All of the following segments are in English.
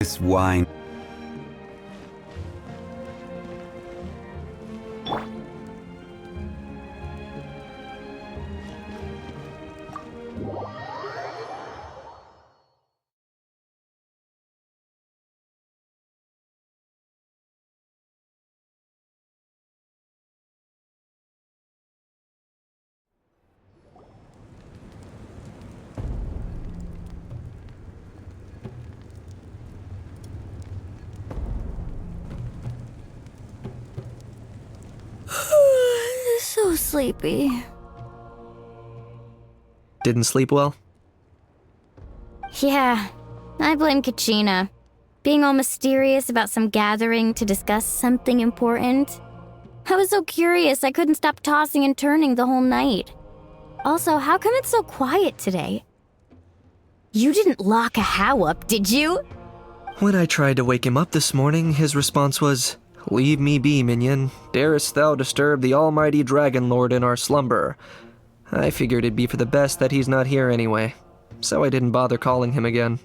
This wine. So sleepy. Didn't sleep well? Yeah, I blame Kachina. Being all mysterious about some gathering to discuss something important. I was so curious I couldn't stop tossing and turning the whole night. Also, how come it's so quiet today? You didn't lock a How up, did you? When I tried to wake him up this morning, his response was, "Leave me be, minion. Darest thou disturb the almighty Dragon Lord in our slumber?" I figured it'd be for the best that he's not here anyway, so I didn't bother calling him again.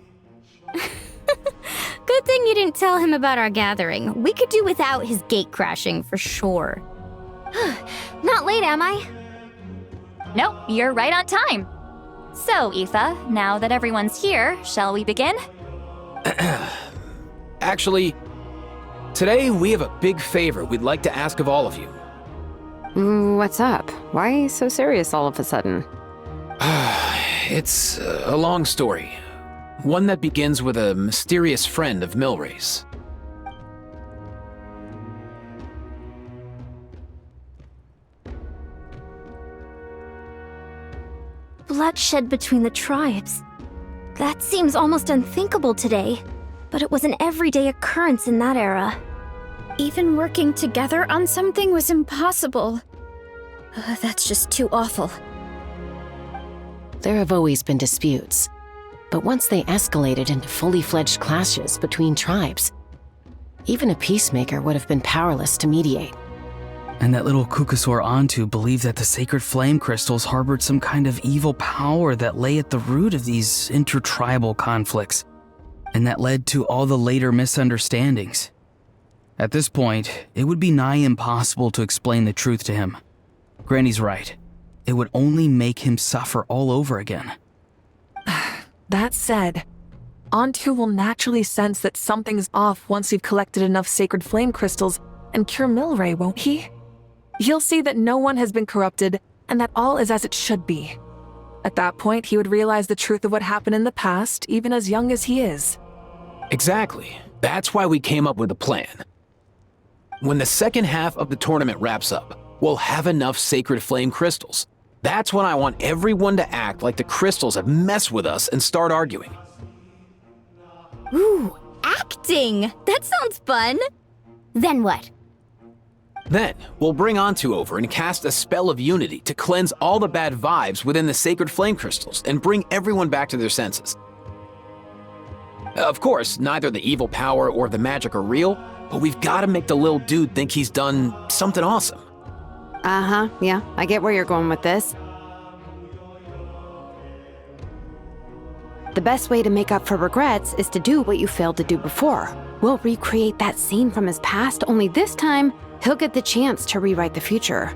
Good thing you didn't tell him about our gathering. We could do without his gate crashing for sure. Not late, am I? Nope, you're right on time. So, Aoife, now that everyone's here, shall we begin? Actually, today we have a big favor we'd like to ask of all of you. What's up? Why so serious all of a sudden? It's a long story. One that begins with a mysterious friend of Milray's. Bloodshed between the tribes. That seems almost unthinkable today, but it was an everyday occurrence in that era. Even working together on something was impossible. That's just too awful. There have always been disputes, but once they escalated into fully fledged clashes between tribes, even a peacemaker would have been powerless to mediate. And that little Kukasor Antu believed that the sacred flame crystals harbored some kind of evil power that lay at the root of these intertribal conflicts, and that led to all the later misunderstandings. At this point, it would be nigh impossible to explain the truth to him. Granny's right. It would only make him suffer all over again. That said, Antu will naturally sense that something's off once you've collected enough sacred flame crystals and cure Milray, won't he? He'll see that no one has been corrupted and that all is as it should be. At that point, he would realize the truth of what happened in the past, even as young as he is. Exactly. That's why we came up with a plan. When the second half of the tournament wraps up, we'll have enough sacred flame crystals. That's when I want everyone to act like the crystals have messed with us and start arguing. Ooh, acting! That sounds fun! Then what? Then, we'll bring Antu over and cast a spell of unity to cleanse all the bad vibes within the sacred flame crystals and bring everyone back to their senses. Of course, neither the evil power or the magic are real, but we've got to make the little dude think he's done something awesome. Uh-huh, yeah, I get where you're going with this. The best way to make up for regrets is to do what you failed to do before. We'll recreate that scene from his past, only this time, he'll get the chance to rewrite the future.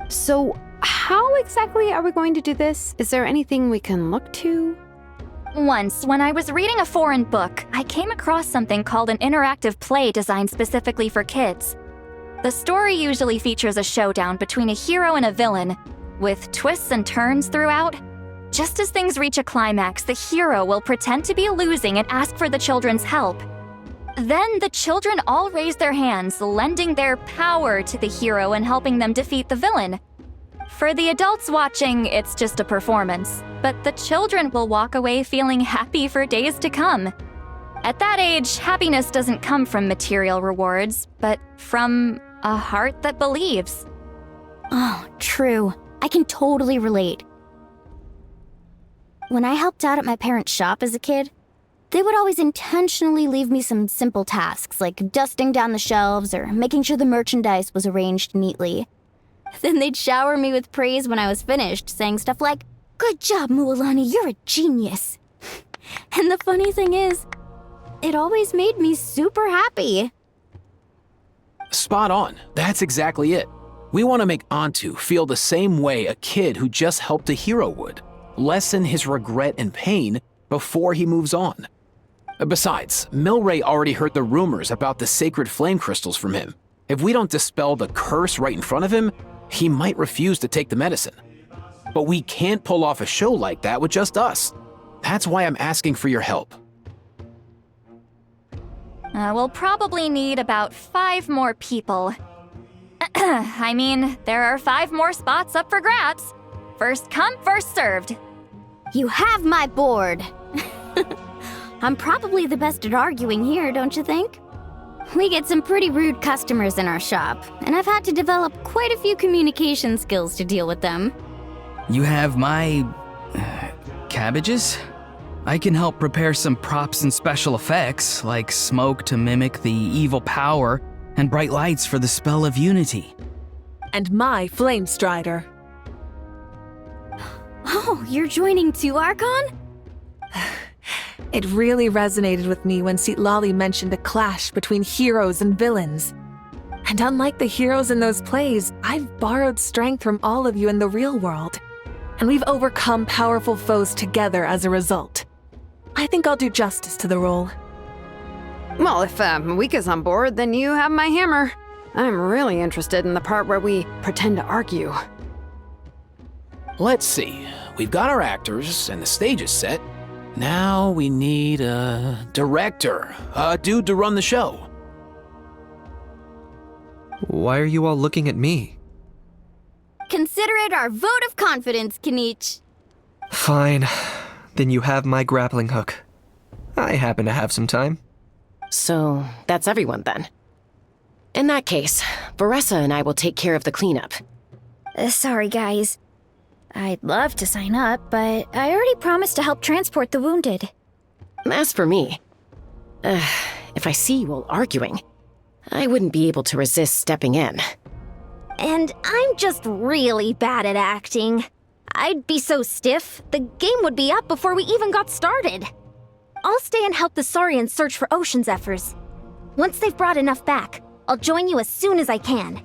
So, how exactly are we going to do this? Is there anything we can look to? Once, when I was reading a foreign book, I came across something called an interactive play designed specifically for kids. The story usually features a showdown between a hero and a villain, with twists and turns throughout. Just as things reach a climax, the hero will pretend to be losing and ask for the children's help. Then the children all raise their hands, lending their power to the hero and helping them defeat the villain. For the adults watching, it's just a performance, but the children will walk away feeling happy for days to come. At that age, happiness doesn't come from material rewards, but from a heart that believes. Oh, true. I can totally relate. When I helped out at my parents' shop as a kid, they would always intentionally leave me some simple tasks like dusting down the shelves or making sure the merchandise was arranged neatly. Then they'd shower me with praise when I was finished, saying stuff like, "Good job, Mualani, you're a genius." And the funny thing is, it always made me super happy. Spot on. That's exactly it. We want to make Antu feel the same way a kid who just helped a hero would. Lessen his regret and pain before he moves on. Besides, Milray already heard the rumors about the sacred flame crystals from him. If we don't dispel the curse right in front of him, he might refuse to take the medicine. But we can't pull off a show like that with just us. That's why I'm asking for your help. We'll probably need about 5 more people. I mean, there are 5 more spots up for grabs. First come, first served. You have my board. I'm probably the best at arguing here, don't you think? We get some pretty rude customers in our shop, and I've had to develop quite a few communication skills to deal with them. You have my... cabbages? I can help prepare some props and special effects, like smoke to mimic the evil power, and bright lights for the spell of unity. And my flame strider. Oh, you're joining too, Archon? It really resonated with me when Citlali mentioned a clash between heroes and villains. And unlike the heroes in those plays, I've borrowed strength from all of you in the real world. And we've overcome powerful foes together as a result. I think I'll do justice to the role. Well, if Mika's on board, then you have my hammer. I'm really interested in the part where we pretend to argue. Let's see. We've got our actors and the stage is set. Now we need a director, a dude to run the show. Why are you all looking at me? Consider it our vote of confidence, Kanich. Fine. Then you have my grappling hook. I happen to have some time. So, that's everyone then. In that case, Baressa and I will take care of the cleanup. Sorry, guys. I'd love to sign up, but I already promised to help transport the wounded. As for me, if I see you all arguing, I wouldn't be able to resist stepping in. And I'm just really bad at acting. I'd be so stiff, the game would be up before we even got started. I'll stay and help the Saurians search for Ocean Zephyrs. Once they've brought enough back, I'll join you as soon as I can.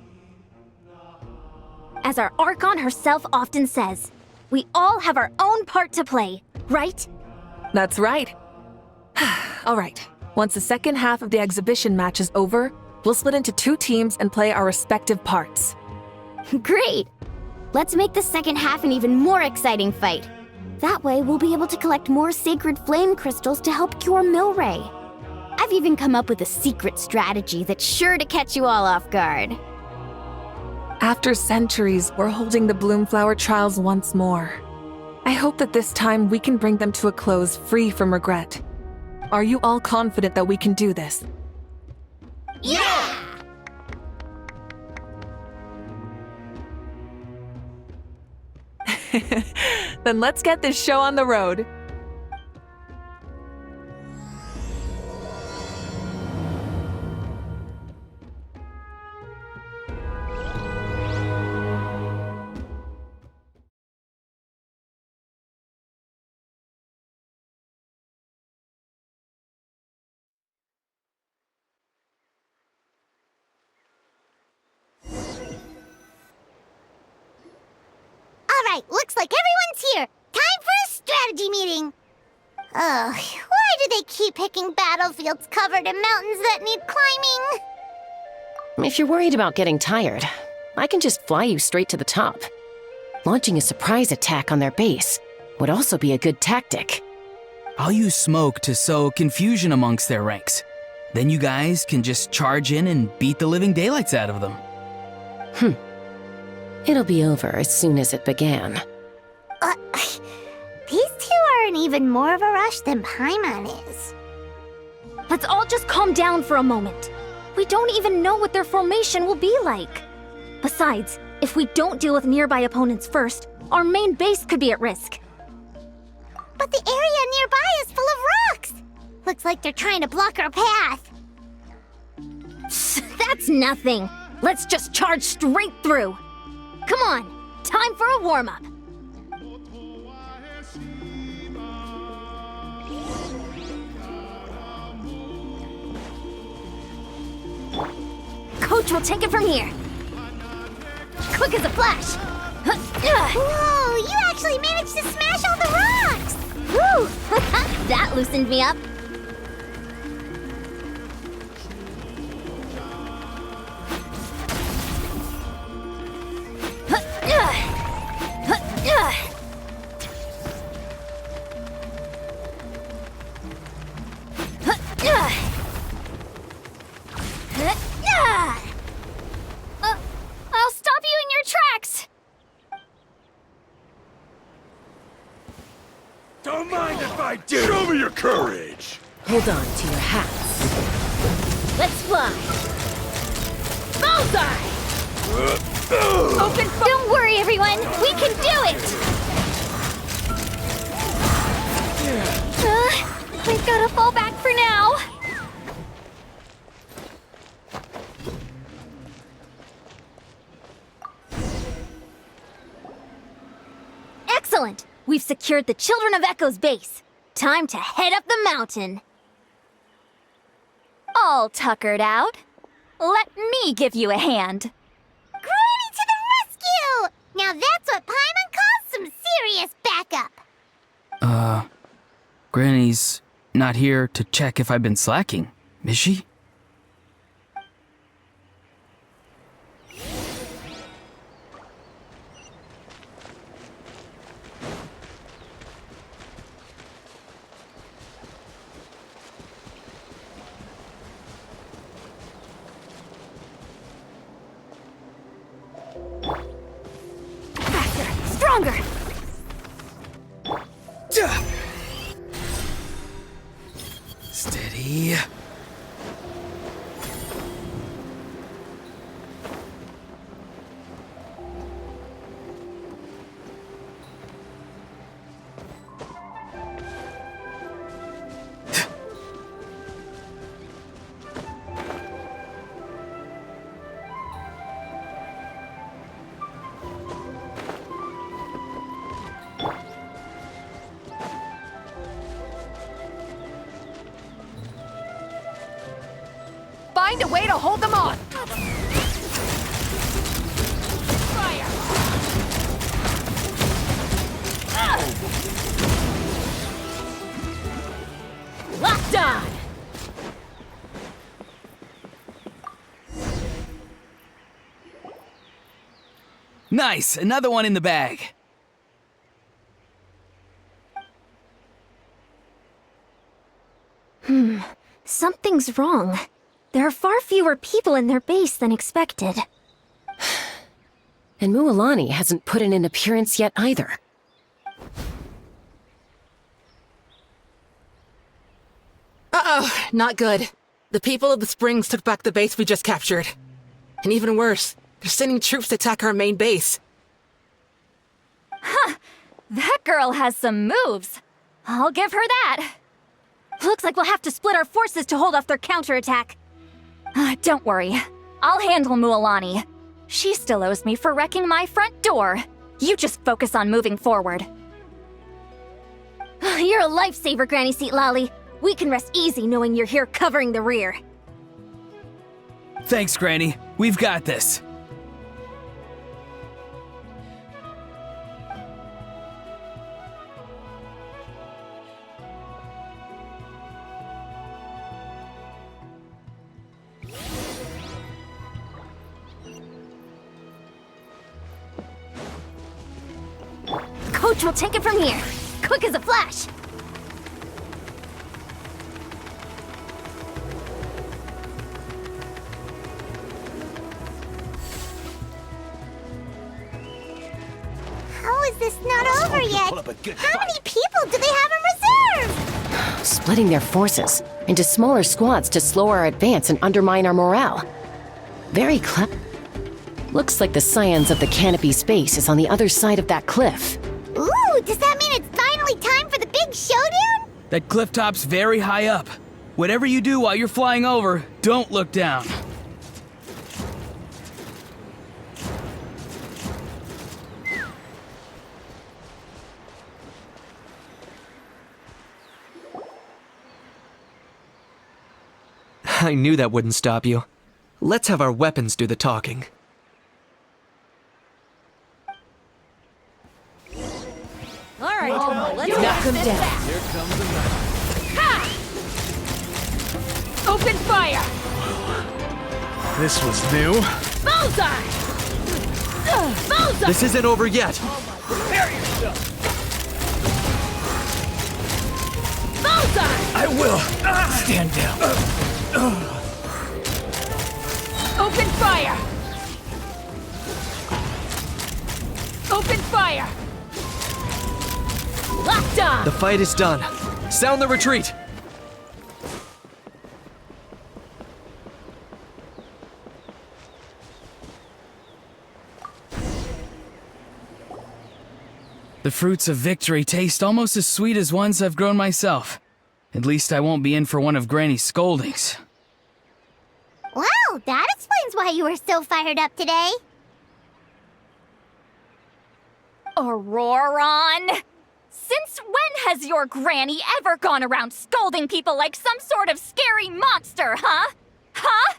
As our Archon herself often says, we all have our own part to play, right? That's right. All right. Once the second half of the exhibition match is over, we'll split into 2 teams and play our respective parts. Great! Let's make the second half an even more exciting fight. That way, we'll be able to collect more sacred flame crystals to help cure Milray. I've even come up with a secret strategy that's sure to catch you all off guard. After centuries, we're holding the Bloomflower trials once more. I hope that this time we can bring them to a close free from regret. Are you all confident that we can do this? Yeah! Then let's get this show on the road. Alright, looks like everyone's here. Time for a strategy meeting. Ugh, why do they keep picking battlefields covered in mountains that need climbing? If you're worried about getting tired, I can just fly you straight to the top. Launching a surprise attack on their base would also be a good tactic. I'll use smoke to sow confusion amongst their ranks. Then you guys can just charge in and beat the living daylights out of them. It'll be over as soon as it began. These 2 are in even more of a rush than Paimon is. Let's all just calm down for a moment. We don't even know what their formation will be like. Besides, if we don't deal with nearby opponents first, our main base could be at risk. But the area nearby is full of rocks. Looks like they're trying to block our path. That's nothing. Let's just charge straight through. Come on, time for a warm-up. Coach will take it from here. Quick as a flash. Whoa, you actually managed to smash all the rocks! Woo! That loosened me up. I'll stop you in your tracks. Don't mind if I do! Show me your courage! Hold on to your hats. Let's fly. Bullseye! Open Don't worry, everyone. We can do it. We've got to fall back for now. Excellent. We've secured the Children of Echo's base. Time to head up the mountain. All tuckered out. Let me give you a hand. Granny to the rescue! Now that's what Paimon calls some serious backup. Granny's not here to check if I've been slacking, is she? Faster, stronger. Steady. Find a way to hold them on! Locked on. Nice! Another one in the bag. Something's wrong. There are far fewer people in their base than expected. And Mualani hasn't put in an appearance yet either. Uh-oh, not good. The people of the Springs took back the base we just captured. And even worse, they're sending troops to attack our main base. That girl has some moves. I'll give her that. Looks like we'll have to split our forces to hold off their counterattack. Don't worry. I'll handle Mualani. She still owes me for wrecking my front door. You just focus on moving forward. You're a lifesaver, Granny Seat Lolly. We can rest easy knowing you're here covering the rear. Thanks, Granny. We've got this. Coach will take it from here. Quick as a flash. How is this not over yet? How many people do they have in reserve? Splitting their forces into smaller squads to slow our advance and undermine our morale. Very clever. Looks like the scions of the canopy space is on the other side of that cliff. Ooh, does that mean it's finally time for the big showdown? That cliff top's very high up. Whatever you do while you're flying over, don't look down. I knew that wouldn't stop you. let's have our weapons do the talking. All right, let's Knock them down. Here comes the knife. Open fire! This was new. Bullseye! Bullseye! This isn't over yet. Prepare yourself! Bullseye! I will. Stand down. Open fire! Open fire! Locked on! The fight is done. Sound the retreat. The fruits of victory taste almost as sweet as ones I've grown myself. At least I won't be in for one of Granny's scoldings. Wow, that explains why you were so fired up today. Auroron! Since when has your granny ever gone around scolding people like some sort of scary monster, huh? Huh?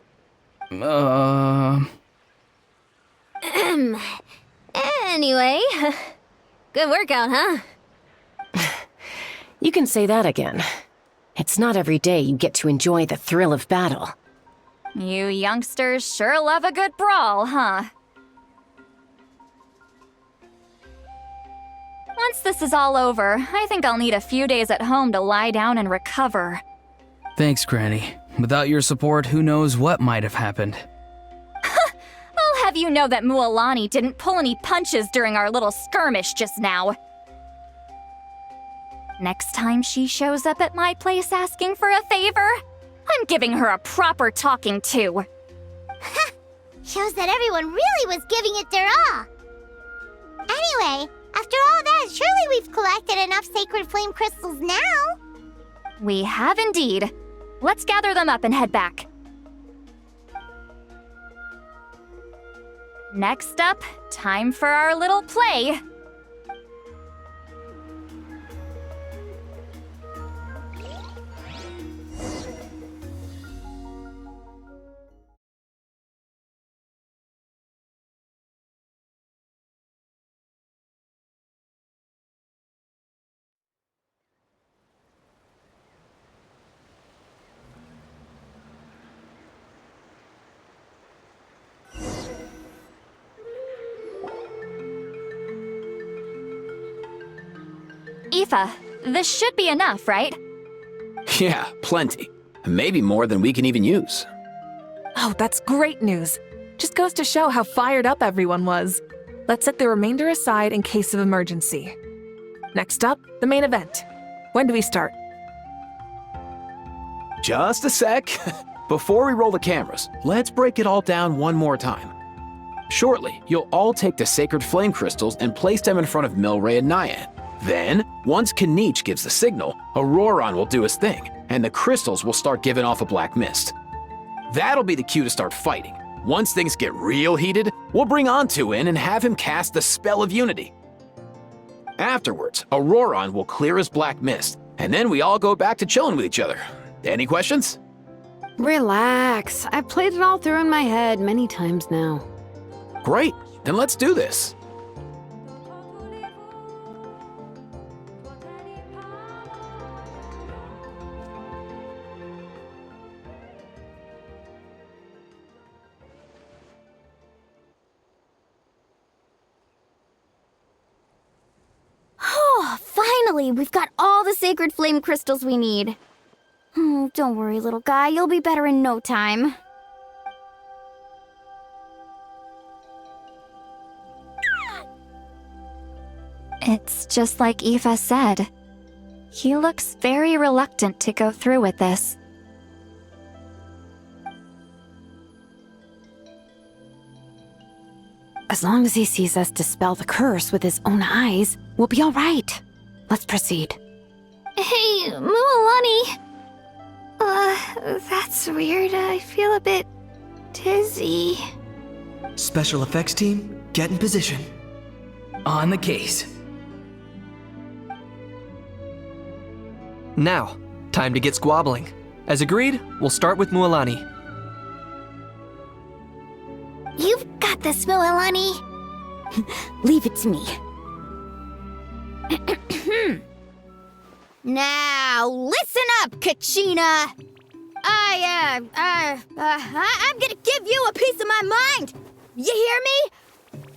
Anyway, good workout, huh? You can say that again. It's not every day you get to enjoy the thrill of battle. You youngsters sure love a good brawl, huh? Once this is all over, I think I'll need a few days at home to lie down and recover. Thanks, Granny. Without your support, who knows what might have happened. I'll have you know that Mualani didn't pull any punches during our little skirmish just now. Next time she shows up at my place asking for a favor, I'm giving her a proper talking to. Shows that everyone really was giving it their all. Anyway, after all that, surely we've collected enough sacred flame crystals now. We have indeed. Let's gather them up and head back. Next up, time for our little play. Aether, this should be enough, right? Yeah, plenty. Maybe more than we can even use. Oh, that's great news. Just goes to show how fired up everyone was. Let's set the remainder aside in case of emergency. Next up, the main event. When do we start? Just a sec. Before we roll the cameras, let's break it all down one more time. Shortly, you'll all take the sacred flame crystals and place them in front of Milray and Nyan. Then, once Kanich gives the signal, Auroron will do his thing, and the crystals will start giving off a black mist. That'll be the cue to start fighting. Once things get real heated, we'll bring Antu in and have him cast the spell of unity. Afterwards, Auroron will clear his black mist, and then we all go back to chilling with each other. Any questions? Relax. I've played it all through in my head many times now. Great, then let's do this. Finally, we've got all the sacred flame crystals we need. Don't worry, little guy. You'll be better in no time. It's just like Aoife said. He looks very reluctant to go through with this. As long as he sees us dispel the curse with his own eyes, we'll be all right. Let's proceed. Hey, Mualani. That's weird. I feel a bit dizzy. Special effects team, get in position. On the case. Now, time to get squabbling. As agreed, we'll start with Mualani. this, Moelani. Leave it to me. Now, listen up, Kachina. I'm gonna give you a piece of my mind. You hear me?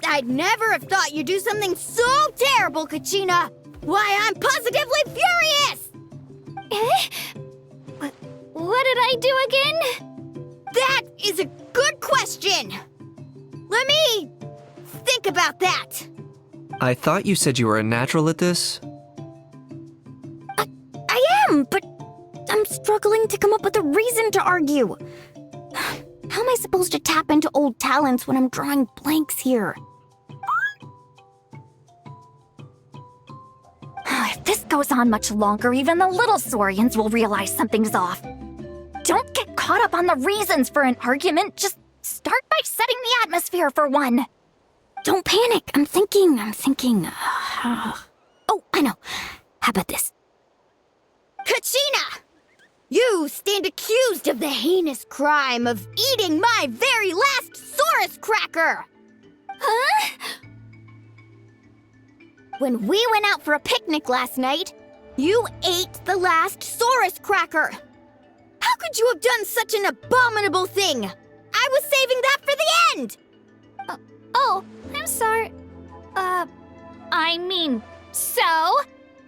I'd never have thought you'd do something so terrible, Kachina. Why, I'm positively furious! What did I do again? That is a good question. Let me think about that. I thought you said you were a natural at this. I am, but I'm struggling to come up with a reason to argue. How am I supposed to tap into old talents when I'm drawing blanks here? If this goes on much longer, even the little Saurians will realize something's off. Don't get caught up on the reasons for an argument. Just start by setting the atmosphere for one. Don't panic. I'm thinking. Oh, I know. How about this? Kachina! You stand accused of the heinous crime of eating my very last Saurus cracker! Huh? When we went out for a picnic last night, you ate the last Saurus cracker. How could you have done such an abominable thing? I was saving that for the end! Oh, I'm sorry. I mean, so?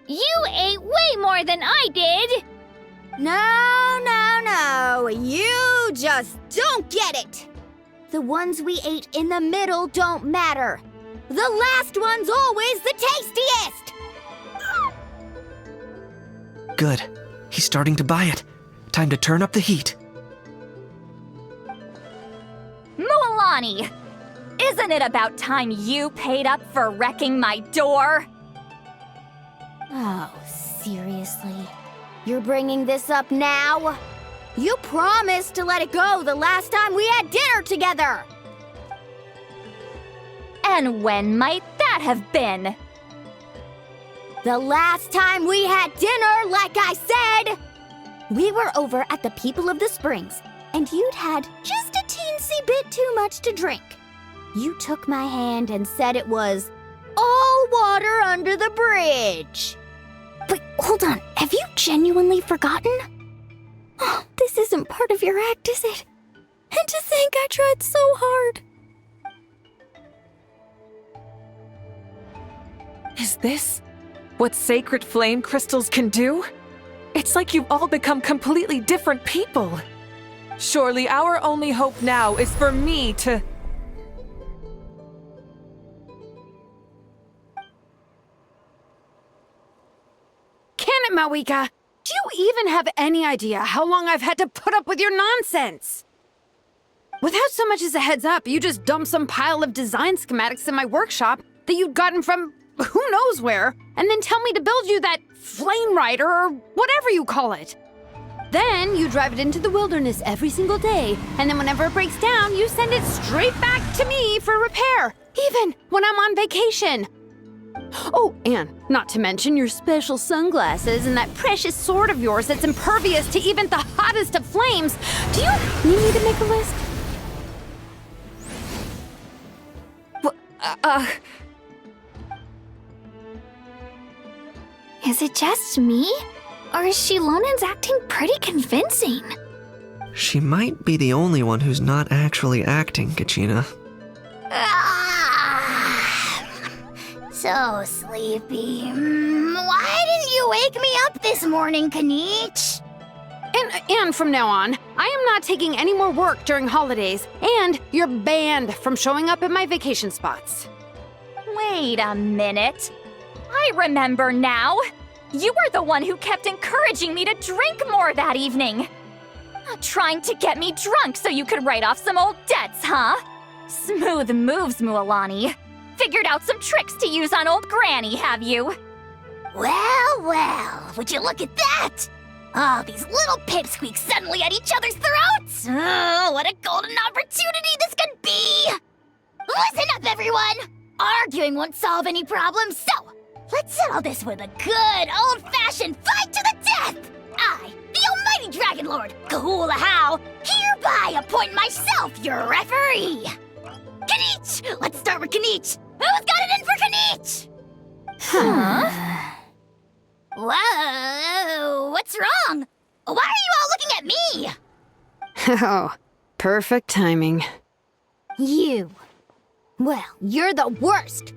You ate way more than I did! No. You just don't get it. The ones we ate in the middle don't matter. The last one's always the tastiest! Good. He's starting to buy it. Time to turn up the heat. Mualani, isn't it about time you paid up for wrecking my door? Oh, seriously? You're bringing this up now? You promised to let it go the last time we had dinner together! And when might that have been? The last time we had dinner, like I said! We were over at the People of the Springs, and you'd had just a teensy bit too much to drink. You took my hand and said it was all water under the bridge. Wait, hold on. Have you genuinely forgotten? Oh, this isn't part of your act, is it? And to think I tried so hard. Is this what sacred flame crystals can do? It's like you've all become completely different people. Surely our only hope now is for me to... Can it, Mawika? Do you even have any idea how long I've had to put up with your nonsense? Without so much as a heads up, you just dumped some pile of design schematics in my workshop that you'd gotten from who knows where, and then tell me to build you that flame rider or whatever you call it. Then you drive it into the wilderness every single day, and then whenever it breaks down, you send it straight back to me for repair, even when I'm on vacation. Oh, and not to mention your special sunglasses and that precious sword of yours that's impervious to even the hottest of flames. Do you need me to make a list? Is it just me? Or is Shilonen's acting pretty convincing? She might be the only one who's not actually acting, Kachina. So sleepy. Why didn't you wake me up this morning, Kanich? And from now on, I am not taking any more work during holidays, and you're banned from showing up at my vacation spots. Wait a minute. I remember now. You were the one who kept encouraging me to drink more that evening. Trying to get me drunk so you could write off some old debts, huh? Smooth moves, Mualani. Figured out some tricks to use on old Granny, have you? Well, would you look at that? Oh, these little pipsqueaks suddenly at each other's throats! Oh, what a golden opportunity this could be! Listen up, everyone! Arguing won't solve any problems, so let's settle this with a good old-fashioned fight to the death! I, the almighty Dragon Lord, Kahula How, hereby appoint myself your referee! Kanich! Let's start with Kanich! Who's got it in for Kanich? Huh? Whoa, what's wrong? Why are you all looking at me? Oh, perfect timing. You. Well, you're the worst.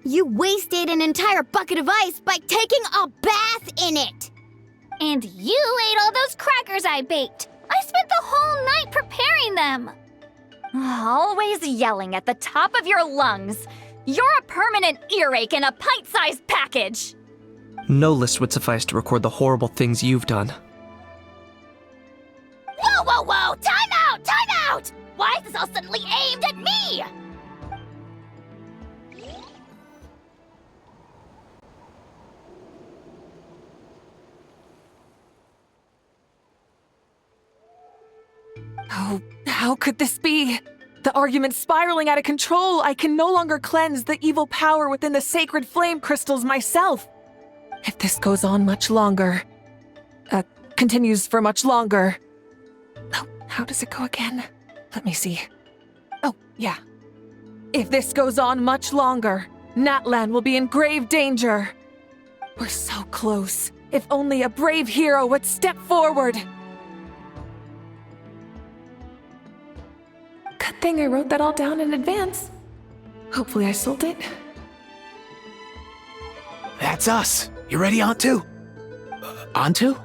You wasted an entire bucket of ice by taking a bath in it. And you ate all those crackers I baked. I spent the whole night preparing them. Always yelling at the top of your lungs. You're a permanent earache in a pint-sized package. No list would suffice to record the horrible things you've done. Whoa, whoa, whoa! Time out! Time out! Why is this all suddenly aimed at me? Oh, how could this be? The argument's spiraling out of control. I can no longer cleanse the evil power within the sacred flame crystals myself. If this goes on much longer, continues for much longer. Oh, how does it go again? Let me see. Oh, yeah. If this goes on much longer, Natlan will be in grave danger. We're so close. If only a brave hero would step forward. Good thing I wrote that all down in advance. Hopefully I sold it. That's us. You ready, Antu? Antu?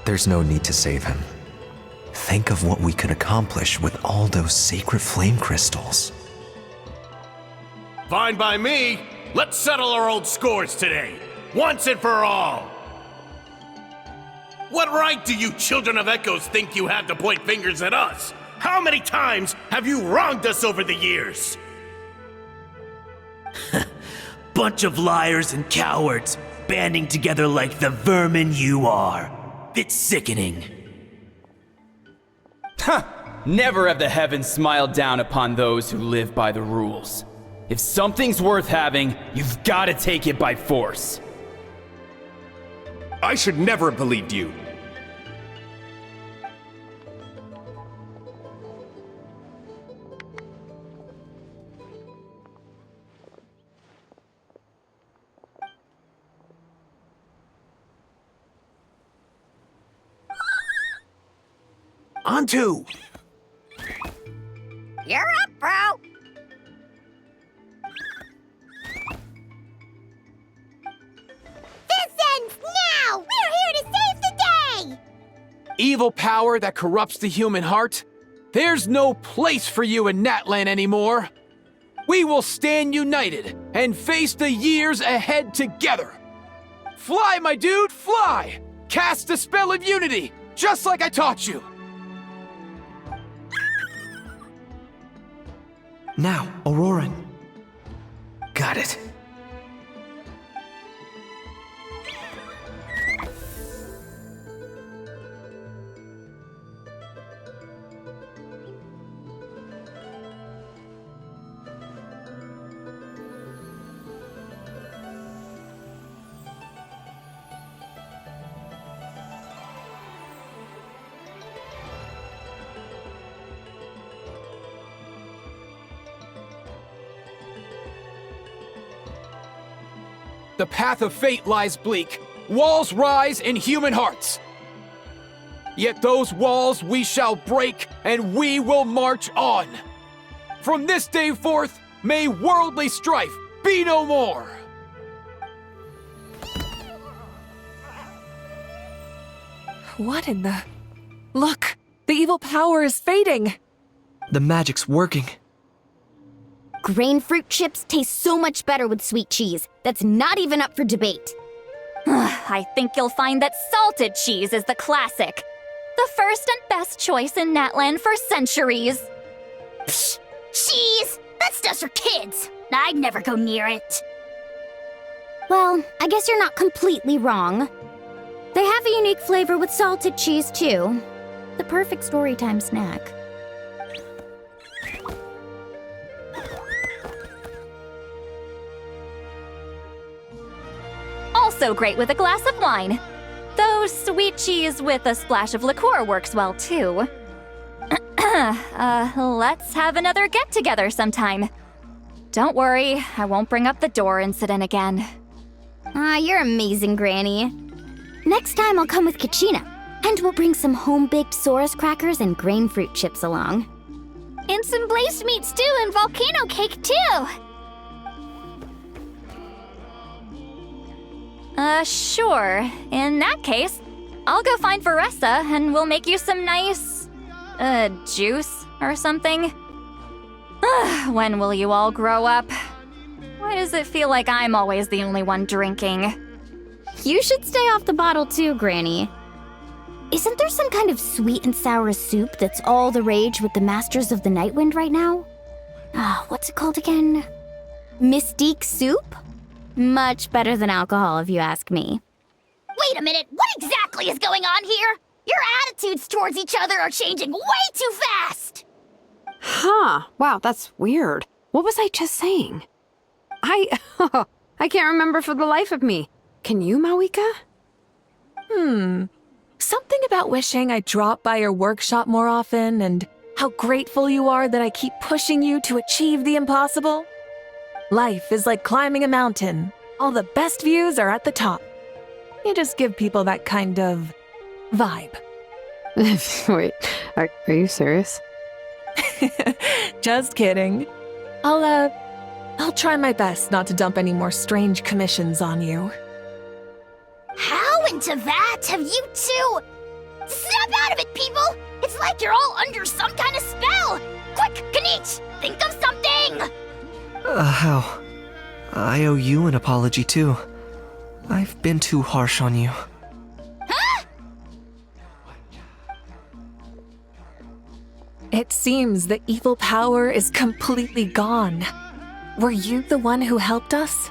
There's no need to save him. Think of what we could accomplish with all those sacred flame crystals. Fine by me. Let's settle our old scores today, once and for all. What right do you children of Echoes think you have to point fingers at us? How many times have you wronged us over the years? Bunch of liars and cowards, banding together like the vermin you are. It's sickening. Never have the heavens smiled down upon those who live by the rules. If something's worth having, you've got to take it by force. I should never have believed you. Antu! You're up, bro! This ends now! We're here to save the day! Evil power that corrupts the human heart? There's no place for you in Natlan anymore! We will stand united and face the years ahead together! Fly, my dude, fly! Cast a spell of unity, just like I taught you! Now, Auroran. Got it. The path of fate lies bleak. Walls rise in human hearts. Yet those walls we shall break, and we will march on. From this day forth, may worldly strife be no more. What in the... Look! The evil power is fading! The magic's working. Grain fruit chips taste so much better with sweet cheese. That's not even up for debate. I think you'll find that salted cheese is the classic. The first and best choice in Natlan for centuries. Psh, cheese! That stuff's for kids. I'd never go near it. Well, I guess you're not completely wrong. They have a unique flavor with salted cheese, too. The perfect storytime snack. also great with a glass of wine. Though sweet cheese with a splash of liqueur works well too. Let's have another get-together sometime. Don't worry, I won't bring up the door incident again. You're amazing, Granny. Next time I'll come with Kachina, and we'll bring some home-baked Saurus crackers and grain fruit chips along. And some blazed meat stew and volcano cake, too! Sure. In that case, I'll go find Varessa and we'll make you some nice, juice or something. When will you all grow up? Why does it feel like I'm always the only one drinking? You should stay off the bottle too, Granny. Isn't there some kind of sweet and sour soup that's all the rage with the Masters of the Nightwind right now? What's it called again? Mystique soup? Much better than alcohol, if you ask me. Wait a minute, what exactly is going on here? Your attitudes towards each other are changing way too fast! Huh. Wow, that's weird. What was I just saying? I can't remember for the life of me. Can you, Mawika? Something about wishing I dropped by your workshop more often and how grateful you are that I keep pushing you to achieve the impossible. Life is like climbing a mountain. All the best views are at the top. You just give people that kind of vibe. Wait, are you serious? Just kidding. I'll try my best not to dump any more strange commissions on you. How into that have you two? Snap out of it, people! It's like you're all under some kind of spell! Quick, Kanich, think of something! How? I owe you an apology too. I've been too harsh on you. Huh? It seems the evil power is completely gone. Were you the one who helped us?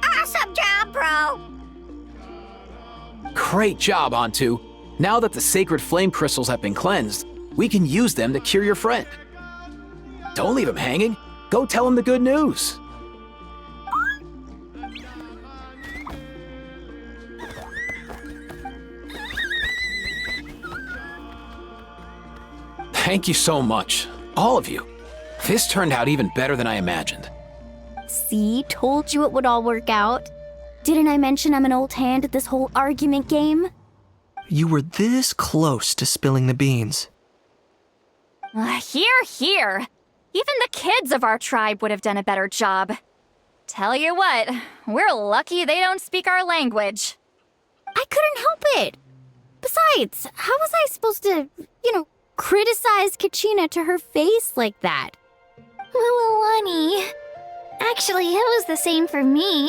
Awesome job, bro! Great job, Antu. Now that the sacred flame crystals have been cleansed, we can use them to cure your friend. Don't leave him hanging. Go tell him the good news. Thank you so much, all of you. This turned out even better than I imagined. See, told you it would all work out. Didn't I mention I'm an old hand at this whole argument game? You were this close to spilling the beans. Here. Even the kids of our tribe would have done a better job. Tell you what, we're lucky they don't speak our language. I couldn't help it. Besides, how was I supposed to, criticize Kachina to her face like that? Honey. Actually, it was the same for me.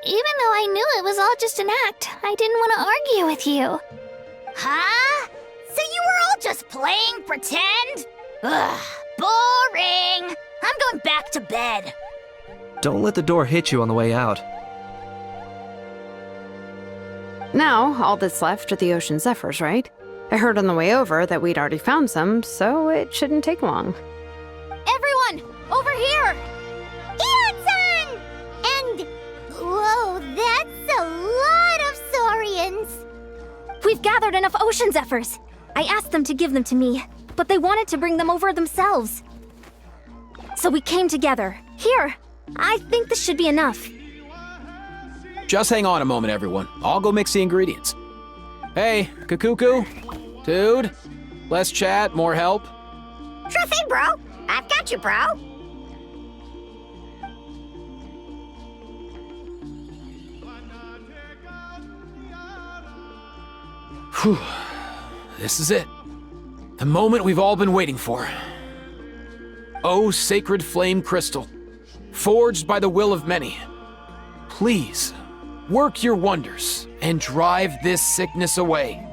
Even though I knew it was all just an act, I didn't want to argue with you. Huh? So you were all just playing pretend? Ugh, boring. I'm going back to bed. Don't let the door hit you on the way out. Now, all that's left are the ocean zephyrs, right? I heard on the way over that we'd already found some, so it shouldn't take long. Everyone, over here! Ian-san! And... whoa, that's a lot of saurians! We've gathered enough ocean zephyrs. I asked them to give them to me, but they wanted to bring them over themselves. So we came together. Here, I think this should be enough. Just hang on a moment, everyone. I'll go mix the ingredients. Hey, Kakuku, dude, less chat, more help. Sure thing, bro. I've got you, bro. Whew. This is it. The moment we've all been waiting for. Oh, sacred flame crystal, forged by the will of many, please work your wonders and drive this sickness away.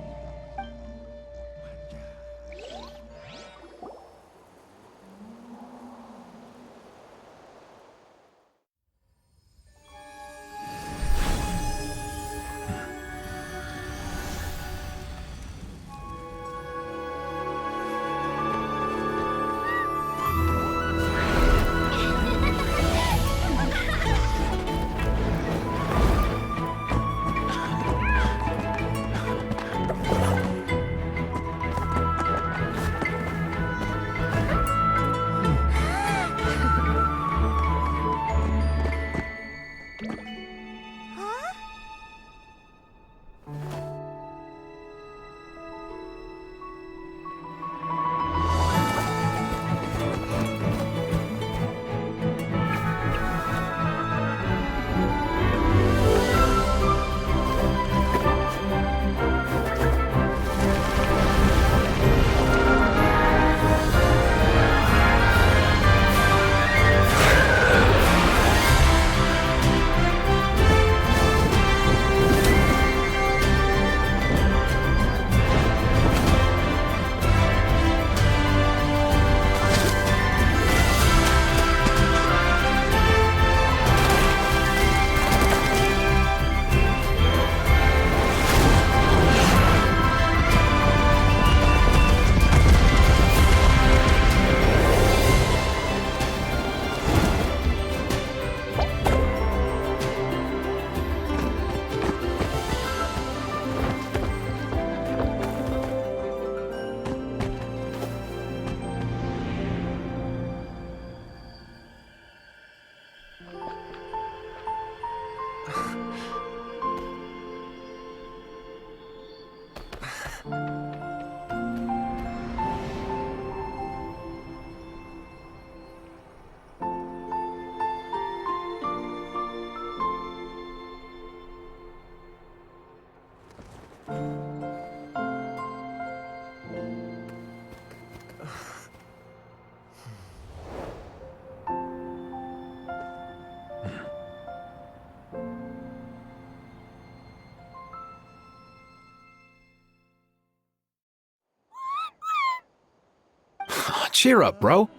Cheer up, bro.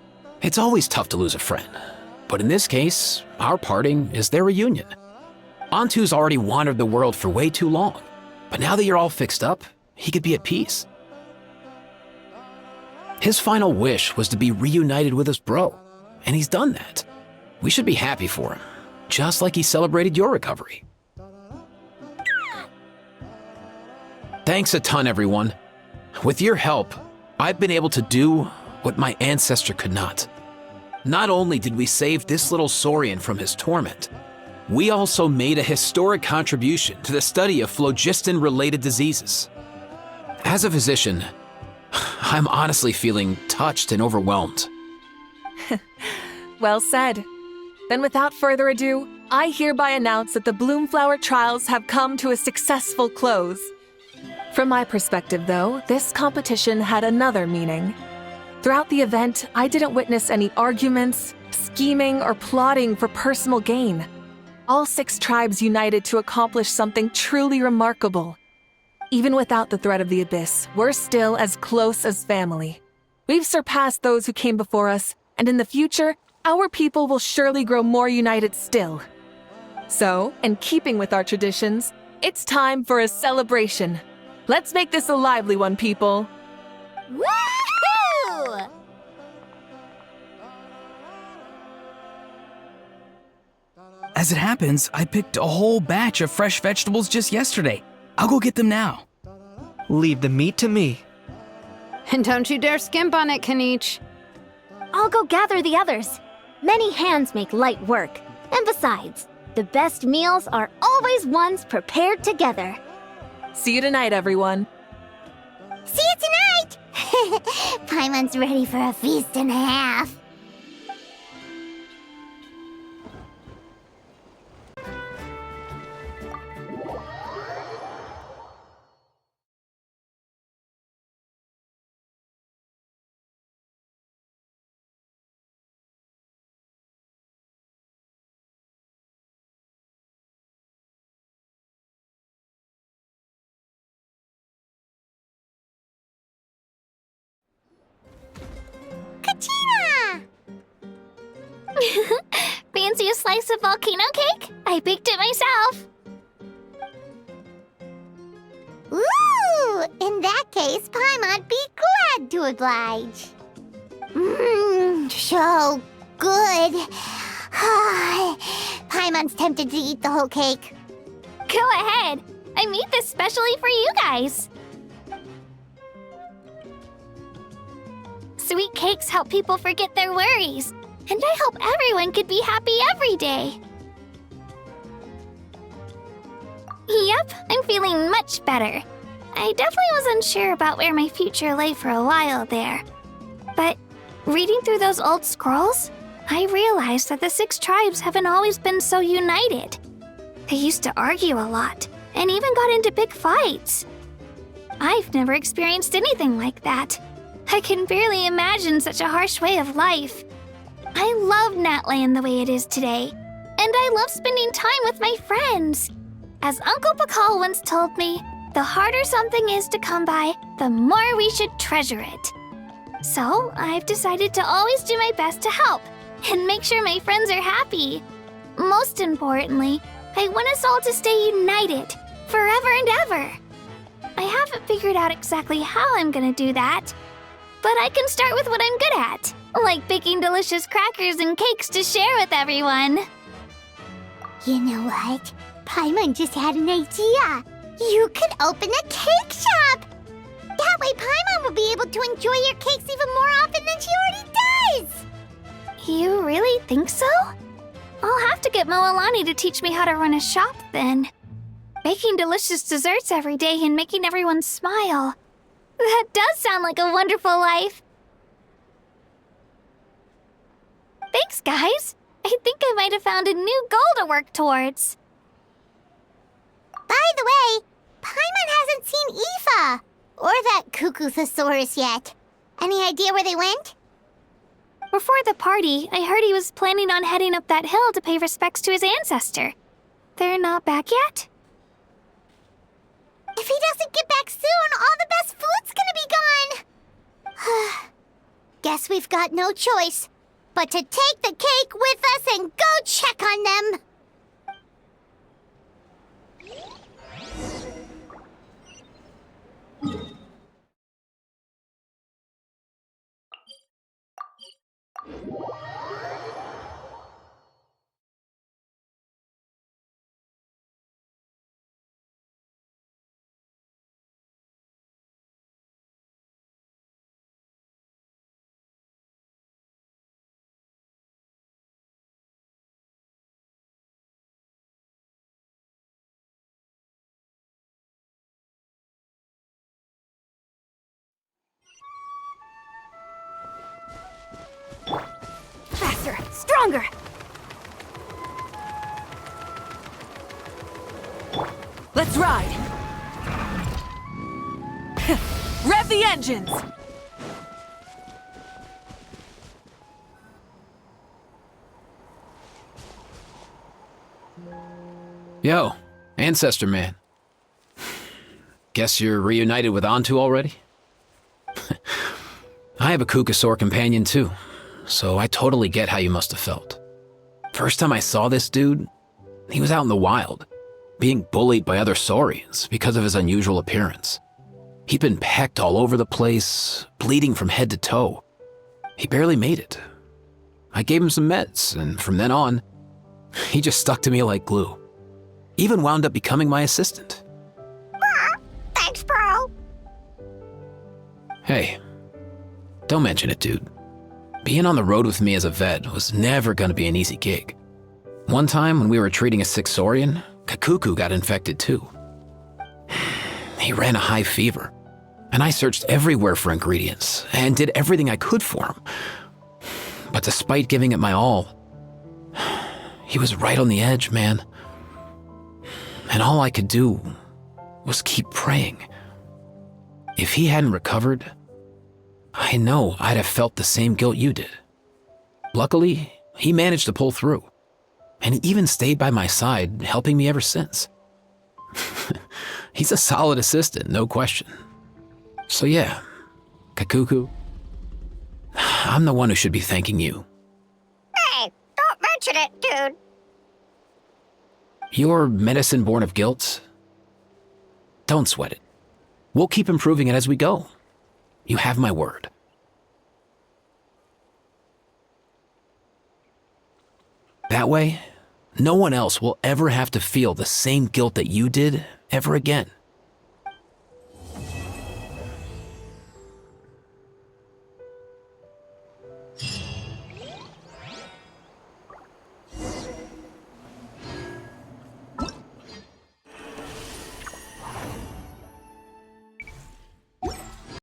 It's always tough to lose a friend. But in this case, our parting is their reunion. Antu's already wandered the world for way too long. But now that you're all fixed up, he could be at peace. His final wish was to be reunited with his bro, and he's done that. We should be happy for him, just like he celebrated your recovery. Thanks a ton, everyone. With your help, I've been able to do what my ancestor could not. Not only did we save this little Saurian from his torment, we also made a historic contribution to the study of phlogiston-related diseases. As a physician, I'm honestly feeling touched and overwhelmed. Well said. Then without further ado, I hereby announce that the Bloomflower trials have come to a successful close. From my perspective, though, this competition had another meaning. Throughout the event, I didn't witness any arguments, scheming, or plotting for personal gain. All 6 tribes united to accomplish something truly remarkable. Even without the threat of the Abyss, we're still as close as family. We've surpassed those who came before us, and in the future, our people will surely grow more united still. So, in keeping with our traditions, it's time for a celebration. Let's make this a lively one, people. Woohoo! As it happens, I picked a whole batch of fresh vegetables just yesterday. I'll go get them now. Leave the meat to me. And don't you dare skimp on it, Kanich. I'll go gather the others. Many hands make light work. And besides, the best meals are always ones prepared together. See you tonight, everyone. See you tonight! Paimon's ready for a feast and a half. Kachina! Fancy a slice of volcano cake? I baked it myself. Ooh! In that case, Paimon'd be glad to oblige. Mmm, so good. Paimon's tempted to eat the whole cake. Go ahead. I made this specially for you guys. Sweet cakes help people forget their worries, and I hope everyone could be happy every day. Yep, I'm feeling much better. I definitely was unsure about where my future lay for a while there. But reading through those old scrolls, I realized that the 6 tribes haven't always been so united. They used to argue a lot, and even got into big fights. I've never experienced anything like that. I can barely imagine such a harsh way of life. I love Natland the way it is today, and I love spending time with my friends. As Uncle Pakal once told me, the harder something is to come by, the more we should treasure it. So I've decided to always do my best to help and make sure my friends are happy. Most importantly, I want us all to stay united forever and ever. I haven't figured out exactly how I'm gonna do that, but I can start with what I'm good at, like baking delicious crackers and cakes to share with everyone. You know what? Paimon just had an idea. You could open a cake shop. That way Paimon will be able to enjoy your cakes even more often than she already does. You really think so? I'll have to get Moalani to teach me how to run a shop then. Baking delicious desserts every day and making everyone smile. That does sound like a wonderful life. Thanks, guys. I think I might have found a new goal to work towards. By the way, Paimon hasn't seen Aoife or that Cuckoo-thosaurus yet. Any idea where they went? Before the party, I heard he was planning on heading up that hill to pay respects to his ancestor. They're not back yet? If he doesn't get back soon, all the best food's gonna be gone. Guess we've got no choice but to take the cake with us and go check on them. Faster, stronger! Let's ride! Rev the engines! Yo, Ancestor Man. Guess you're reunited with Antu already? I have a Cuckoosaur companion too, so I totally get how you must have felt. First time I saw this dude, he was out in the wild, being bullied by other saurians because of his unusual appearance. He'd been pecked all over the place, bleeding from head to toe. He barely made it. I gave him some meds, and from then on, he just stuck to me like glue. Even wound up becoming my assistant. Thanks, bro. Hey, don't mention it, dude. Being on the road with me as a vet was never gonna be an easy gig. One time when we were treating a sick saurian, Kakuku got infected too. He ran a high fever, and I searched everywhere for ingredients and did everything I could for him. But despite giving it my all, he was right on the edge, man. And all I could do was keep praying. If he hadn't recovered, I know I'd have felt the same guilt you did. Luckily, he managed to pull through, and he even stayed by my side, helping me ever since. He's a solid assistant, no question. So yeah, Kakuku, I'm the one who should be thanking you. Hey, don't mention it, dude. Your medicine born of guilt? Don't sweat it. We'll keep improving it as we go. You have my word. That way, no one else will ever have to feel the same guilt that you did ever again.